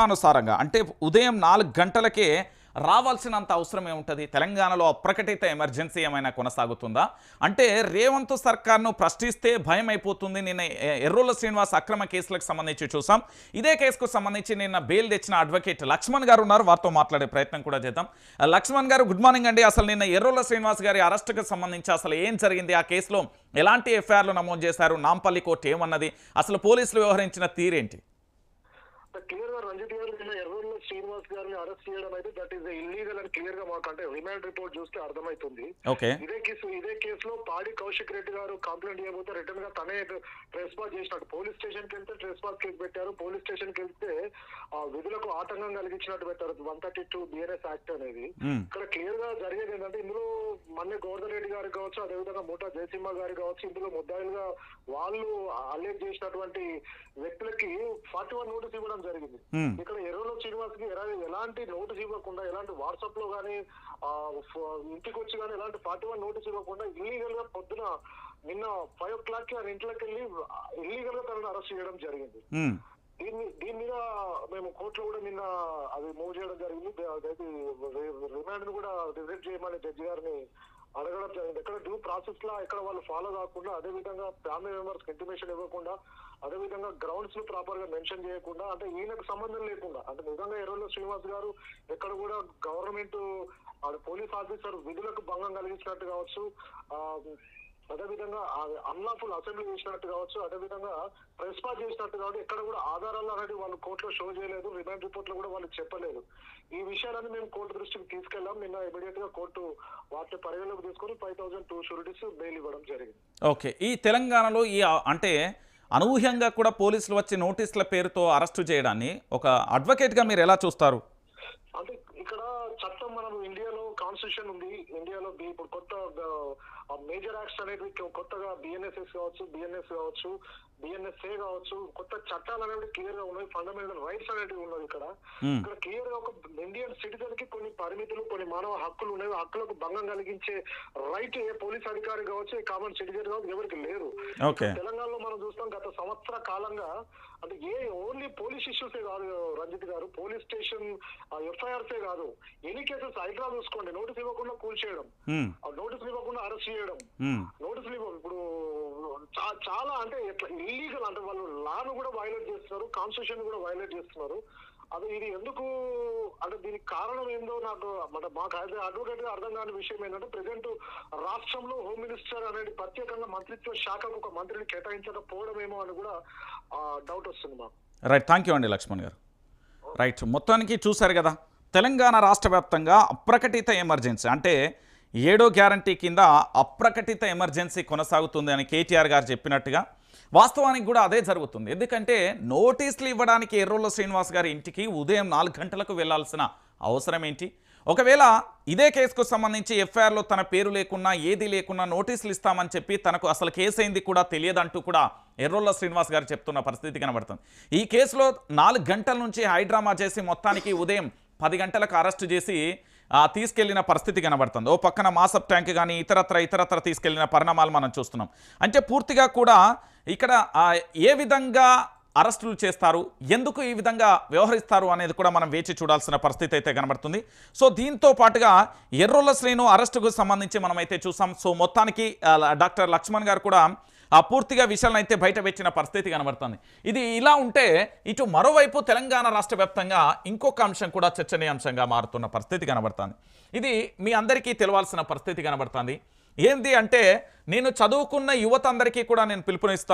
అనుసారంగా అంటే ఉదయం 4 గంటలకే రావాల్సినంత అవసరం ఏముంటది? తెలంగాణలో అప్రకటిత ఎమర్జెన్సీ ఏమైనా కొనసాగుతుందా? అంటే రేవంత్ సర్కార్‌ను ప్రశ్నిస్తే భయమైపోతుంది. నిన్న ఎర్రోల శ్రీనివాస్ అక్రమ కేసులకు సంబంధించి చూసాం. ఇదే కేసుకు సంబంధించి నిన్న బెయిల్ తెచ్చిన అడ్వకేట్ లక్ష్మణ్ గారు ఉన్నారు. వారితో మాట్లాడే ప్రయత్నం కూడా చేద్దాం. లక్ష్మణ్ గారు గుడ్ మార్నింగ్ అండి. అసలు నిన్న ఎర్రోల శ్రీనివాస్ గారి అరెస్ట్‌కి సంబంధించి అసలు ఏం జరిగింది? ఆ కేసులో ఎలాంటి ఎఫ్ఐఆర్‌లు నమోదు చేశారు? నాంపల్లి కోర్టు ఏమన్నది? అసలు పోలీసులు వ్యవహరించిన తీరేంటి? క్లియర్ గా రంజిత్ గారు నిన్న ఎర్రూరులో శ్రీనివాస్ గారిని అరెస్ట్ చేయడం అయితే దట్ ఈస్ ఇల్లీగల్ అని క్లియర్ గా మాకు అంటే రిమాండ్ రిపోర్ట్ చూస్తే అర్థమవుతుంది. ఓకే. ఇదే కేసులో పాడి కౌశిక్ రెడ్డి గారు కంప్లైంట్ చేయబోతే రిటర్న్ గా తనే ట్రెస్పాస్ చేసినట్టు పోలీస్ స్టేషన్ కి వెళ్తే ట్రెస్పాస్ కేసు పెట్టారు. పోలీస్ స్టేషన్ కి వెళ్తే విధులకు ఆటంకం కలిగించినట్టు పెట్టారు 132 బిఎన్ఎస్ యాక్ట్ అనేది. ఇక్కడ క్లియర్ గా జరిగేది ఏంటంటే ఇందులో మన్నే గోవర్ధన్ రెడ్డి గారికి కావచ్చు, అదేవిధంగా మూటా జయసింహ గారికి కావచ్చు, ఇందులో ముద్దాయిలుగా వాళ్ళు అలెక్ట్ చేసినటువంటి వ్యక్తులకి 41 నోటీస్ ఇవ్వడం జరిగింది. ఇక్కడ ఎర్రలో శ్రీనివాస్ కి ఎలాంటి నోటీస్ ఇవ్వకుండా, ఎలాంటి వాట్సాప్ లో గానీ ఇంటికి వచ్చి కానీ ఎలాంటి 41 నోటీస్ ఇవ్వకుండా ఇల్లీగల్ గా పొద్దున నిన్న 5 o'clock కి ఆయన ఇంట్లోకి వెళ్ళి ఇల్లీగల్ గా తనను అరెస్ట్ చేయడం జరిగింది. దీని మీద మేము కోర్టులో కూడా నిన్న అది మూవ్ చేయడం జరిగింది. రిమాండ్ ను కూడా రిజెక్ట్ చేయమని జడ్జి గారిని అడగడం జరిగింది. ఎక్కడ డ్యూ ప్రాసెస్ లా ఎక్కడ వాళ్ళు ఫాలో కాకుండా, అదే విధంగా ఫ్యామిలీ మెంబర్స్ ఇంటిమేషన్ ఇవ్వకుండా, అదే విధంగా గ్రౌండ్స్ ను ప్రాపర్ గా మెన్షన్ చేయకుండా, అంటే ఈయనకు సంబంధం లేకుండా, అంటే నిజంగా ఎర్రలో శ్రీనివాస్ గారు ఎక్కడ కూడా గవర్నమెంట్ పోలీస్ ఆఫీసర్ విధులకు భంగం కలిగించినట్టు కావచ్చు, అదేవిధంగా అన్లాఫుల్ అసెంబ్లీ చేసినట్టు కావచ్చు, అదేవిధంగా ట్రెస్పాస్ చేసినట్టు కాబట్టి ఎక్కడ కూడా ఆధారాలు అనేది వాళ్ళు కోర్టులో షో చేయలేదు. రిమాండ్ రిపోర్ట్ లో కూడా వాళ్ళు చెప్పలేదు. ఈ విషయాలన్నీ మేము కోర్టు దృష్టికి తీసుకెళ్లాం. నిన్న ఇమీడియట్ గా కోర్టు వాటిని పరిగణలోకి తీసుకొని 5,002 షూరిటీస్ బెయిల్ ఇవ్వడం జరిగింది. ఓకే. ఈ తెలంగాణలో ఈ అంటే అనూహ్యంగా కూడా పోలీసులు వచ్చి నోటీసుల పేరుతో అరెస్టు చేయడాన్ని ఒక అడ్వకేట్ గా మీరు ఎలా చూస్తారు? అంటే ఇక్కడ చట్టం మనం ఇండియాలో కాన్స్టిట్యూషన్ ఉంది. ఇండియాలో ఇప్పుడు కొత్త మేజర్ యాక్ట్స్ అనేవి కొత్తగా బిఎన్ఎస్ఎస్ కావచ్చు, బిఎన్ఎస్ఏ కావచ్చు, కొత్త చట్టాలు అనేవి క్లియర్ గా ఉన్నాయి. ఫండమెంటల్ రైట్స్ అనేవి ఉన్నాయి. ఇక్కడ క్లియర్ గా ఒక ఇండియన్ సిటిజన్ కి కొన్ని పరిమితులు, కొన్ని మానవ హక్కులు ఉన్నాయి. హక్కులకు భంగం కలిగించే రైట్ ఏ పోలీస్ అధికారి కావచ్చు, ఏ కామన్ సిటిజన్ కావచ్చు ఎవరికి లేదు. తెలంగాణలో మనం చూస్తాం గత సంవత్సర కాలంగా అంటే ఓన్లీ పోలీస్ ఇష్యూసే కాదు రంజిత్ గారు, పోలీస్ స్టేషన్ ఎఫ్ఐఆర్సే కాదు, ఎనీ కేసెస్ హైదరాబాద్ చూసుకోండి, నోటీస్ ఇవ్వకుండా కూల్ చేయడం, నోటీసులు ఇవ్వకుండా అరెస్ట్ చేయడం, నోటీసులు ఇప్పుడు చాలా అంటే ఎట్లా ఇల్లీగల్, అంటే వాళ్ళు లాను కూడా వైలేట్ చేస్తున్నారు, కాన్స్టిట్యూషన్ కూడా వైలేట్ చేస్తున్నారు. అది ఇది ఎందుకు అంటే దీనికి కారణం ఏందో నాకు అంటే మాకు అడ్వకేట్ గా అర్థం కాని విషయం ఏంటంటే ప్రెసెంట్ రాష్ట్రంలో హోమ్ మినిస్టర్ అనేది ప్రత్యేకంగా మంత్రిత్వ శాఖకు ఒక మంత్రిని కేటాయించకపోవడం ఏమో అని కూడా డౌట్ వస్తుంది మాకు. రైట్, థ్యాంక్ యూ అండి లక్ష్మణ్ గారు. రైట్, మొత్తానికి చూశారు కదా, తెలంగాణ రాష్ట్ర వ్యాప్తంగా అప్రకటిత ఎమర్జెన్సీ అంటే 7వ గ్యారంటీ కింద అప్రకటిత ఎమర్జెన్సీ కొనసాగుతుంది అని కేటీఆర్ గారు చెప్పినట్టుగా వాస్తవానికి కూడా అదే జరుగుతుంది. ఎందుకంటే నోటీసులు ఇవ్వడానికి ఎర్రోల శ్రీనివాస్ గారి ఇంటికి ఉదయం 4 గంటలకు వెళ్లాల్సిన అవసరం ఏంటి? ఒకవేళ ఇదే కేసుకు సంబంధించి ఎఫ్ఐఆర్లో తన పేరు లేకున్నా ఏది లేకున్నా నోటీసులు ఇస్తామని చెప్పి తనకు అసలు కేసు అయింది కూడా తెలియదంటూ కూడా ఎర్రోల శ్రీనివాస్ గారు చెప్తున్న పరిస్థితి కనబడుతుంది. ఈ కేసులో 4 గంటల నుంచి హైడ్రామా చేసి మొత్తానికి ఉదయం 10 గంటలకు అరెస్టు చేసి తీసుకెళ్లిన పరిస్థితి కనబడుతుంది. ఓ పక్కన మాసప్ ట్యాంక్ కానీ ఇతరత్ర తీసుకెళ్లిన పరిణామాలు మనం చూస్తున్నాం. అంటే పూర్తిగా కూడా ఇక్కడ ఏ విధంగా అరెస్టులు చేస్తారు, ఎందుకు ఈ విధంగా వ్యవహరిస్తారు అనేది కూడా మనం వేచి చూడాల్సిన పరిస్థితి అయితే కనబడుతుంది. సో దీంతో పాటుగా ఎర్రోల శ్రీను అరెస్టుకు సంబంధించి మనమైతే చూసాం. సో మొత్తానికి డాక్టర్ లక్ష్మణ్ గారు కూడా పూర్తిగా విషయాలను అయితే బయట పెట్టిన పరిస్థితి కనబడుతుంది. ఇది ఇలా ఉంటే ఇటు మరోవైపు తెలంగాణ రాష్ట్ర వ్యాప్తంగా ఇంకొక అంశం కూడా చర్చనీయాంశంగా మారుతున్న పరిస్థితి కనబడుతుంది. ఇది మీ అందరికీ తెలవాల్సిన పరిస్థితి కనబడుతుంది. ఏంటి అంటే నేను చదువుకున్న యువత అందరికీ కూడా నేను పిలుపునిస్తాను.